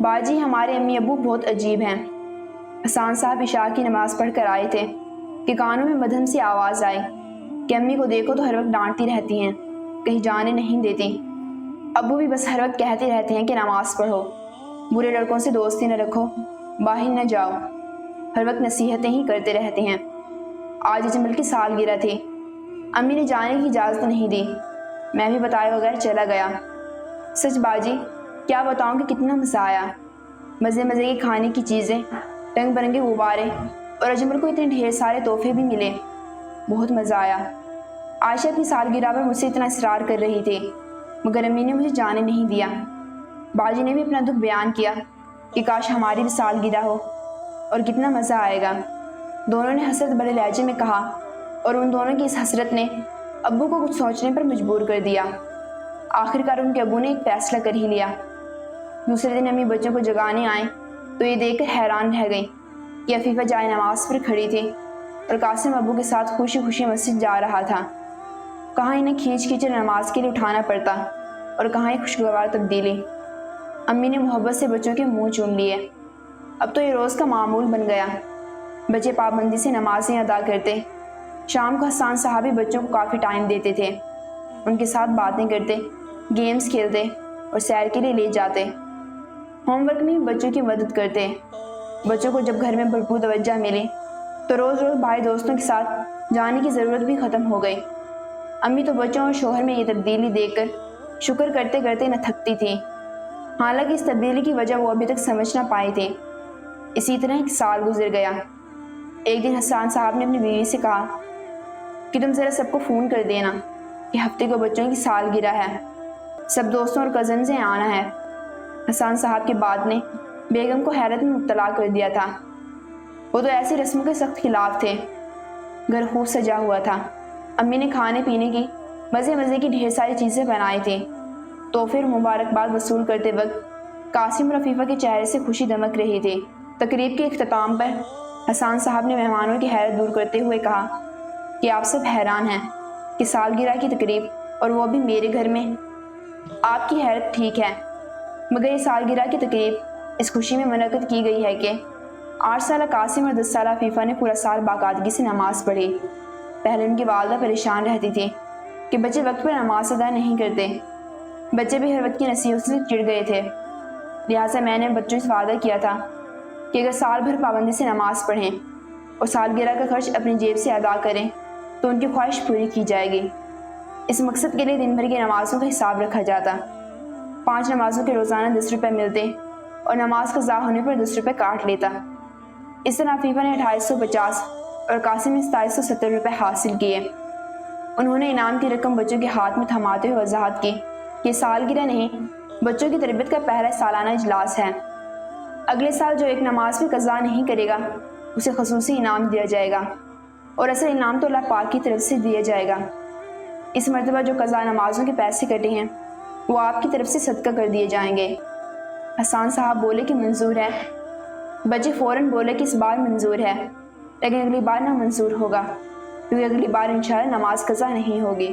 बाजी हमारे अम्मी अबू बहुत अजीब हैं। हसन साहब इशा की नमाज़ पढ़ कर आए थे कि कानों में मध्यम सी आवाज़ आई कि अम्मी को देखो तो हर वक्त डांटती रहती हैं, कहीं जाने नहीं देती। अबू भी बस हर वक्त कहते रहते हैं कि नमाज़ पढ़ो, बुरे लड़कों से दोस्ती न रखो, बाहर न जाओ, हर वक्त नसीहतें ही करते रहते हैं। आज अजमल की सालगिरह थी। अम्मी ने जाने की इजाज़त नहीं दी। मैं भी बताए बगैर चला गया। सच बाजी क्या बताऊं कि कितना मज़ा आया। मज़े मज़े की खाने की चीज़ें, रंग बिरंगे गुब्बारे और अजमल को इतने ढेर सारे तोहफे भी मिले। बहुत मज़ा आया। आयशा अपनी सालगिरह पर मुझसे इतना इसरार कर रही थी, मगर अम्मी ने मुझे जाने नहीं दिया। बाजी ने भी अपना दुख बयान किया कि काश हमारी भी सालगिरह हो और कितना मज़ा आएगा। दोनों ने हसरत बड़े लहजे में कहा और उन दोनों की इस हसरत ने अब्बू को कुछ सोचने पर मजबूर कर दिया। आखिरकार उनके अब्बू ने एक फ़ैसला कर ही लिया। दूसरे दिन अम्मी बच्चों को जगाने आए तो ये देखकर हैरान रह गई कि अफीफ़ा जाए नमाज पर खड़ी थी और कासिम अब्बू के साथ खुशी खुशी मस्जिद जा रहा था। कहाँ इन्हें खींच खींच नमाज के लिए उठाना पड़ता और कहाँ एक खुशगवार तब्दीली। अम्मी ने मोहब्बत से बच्चों के मुंह चूम लिए। अब तो ये रोज़ का मामूल बन गया। बच्चे पाबंदी से नमाज़ें अदा करते। शाम को हसन साहब भी बच्चों को काफ़ी टाइम देते थे। उनके साथ बातें करते, गेम्स खेलते और सैर के लिए ले जाते। होमवर्क में भी बच्चों की मदद करते। बच्चों को जब घर में भरपूर तवज्जो मिली तो रोज़ रोज़ भाई दोस्तों के साथ जाने की ज़रूरत भी ख़त्म हो गई। अम्मी तो बच्चों और शोहर में ये तब्दीली देखकर शुक्र करते करते न थकती थी। हालांकि इस तब्दीली की वजह वो अभी तक समझ ना पाए थे। इसी तरह एक साल गुजर गया। एक दिन हसन साहब ने अपनी बीवी से कहा कि तुम ज़रा सबको फ़ोन कर देना कि हफ्ते को बच्चों की सालगिरह है, सब दोस्तों और कज़न से आना है। हसन साहब के बाद ने बेगम को हैरत में मुब्तला कर दिया था। वो तो ऐसी रस्मों के सख्त खिलाफ थे। घर खूब सजा हुआ था। अम्मी ने खाने पीने की मज़े मज़े की ढेर सारी चीज़ें बनाई थी। तो फिर मुबारकबाद वसूल करते वक्त कासिम और अफीफ़ा के चेहरे से खुशी दमक रही थी। तकरीब के इख्तिताम पर हसन साहब ने मेहमानों की हैरत दूर करते हुए कहा कि आप सब हैरान हैं कि सालगिरह की तकरीब और वो भी मेरे घर में। आपकी हैरत ठीक है, मगर ये सालगिरह की तकरीब इस खुशी में मुनक़्क़िद की गई है कि 8 साल कासिम और 10 साल अफीफ़ा ने पूरा साल बाकायदगी से नमाज़ पढ़ी। पहले उनकी वालदा परेशान रहती थी कि बच्चे वक्त पर नमाज अदा नहीं करते। बच्चे भी हर वक्त की नसीहत से चिढ़ गए थे। लिहाजा मैंने बच्चों से वादा किया था कि अगर साल भर पाबंदी से नमाज़ पढ़ें और सालगिरह का खर्च अपनी जेब से अदा करें तो उनकी ख्वाहिश पूरी की जाएगी। इस मकसद के लिए दिन भर की नमाज़ों का हिसाब रखा जाता। 5 नमाज़ों के रोज़ाना 10 रुपये मिलते और नमाज क़ज़ा होने पर 10 रुपये काट लेता। इस तरह अफीफ़ा ने 2850 और कासिम ने 2770 रुपये हासिल किए। उन्होंने इनाम की रकम बच्चों के हाथ में थमाते हुए वजाहत की कि सालगिरह नहीं, बच्चों की तरबियत का पहला सालाना इजलास है। अगले साल जो एक नमाज भी क़ज़ा नहीं करेगा उसे ख़ुसूसी इनाम दिया जाएगा और असल इनाम तो अल्लाह पाक की तरफ से दिया जाएगा। इस मरतबा जो क़ज़ा नमाज़ों के पैसे कटे हैं वो आपकी तरफ से सदका कर दिए जाएंगे। हसन साहब बोले कि मंजूर है। बच्चे फ़ौरन बोले कि इस बार मंजूर है, लेकिन अगली बार ना मंजूर होगा, क्योंकि अगली बार इंशाअल्लाह नमाज क़ज़ा नहीं होगी।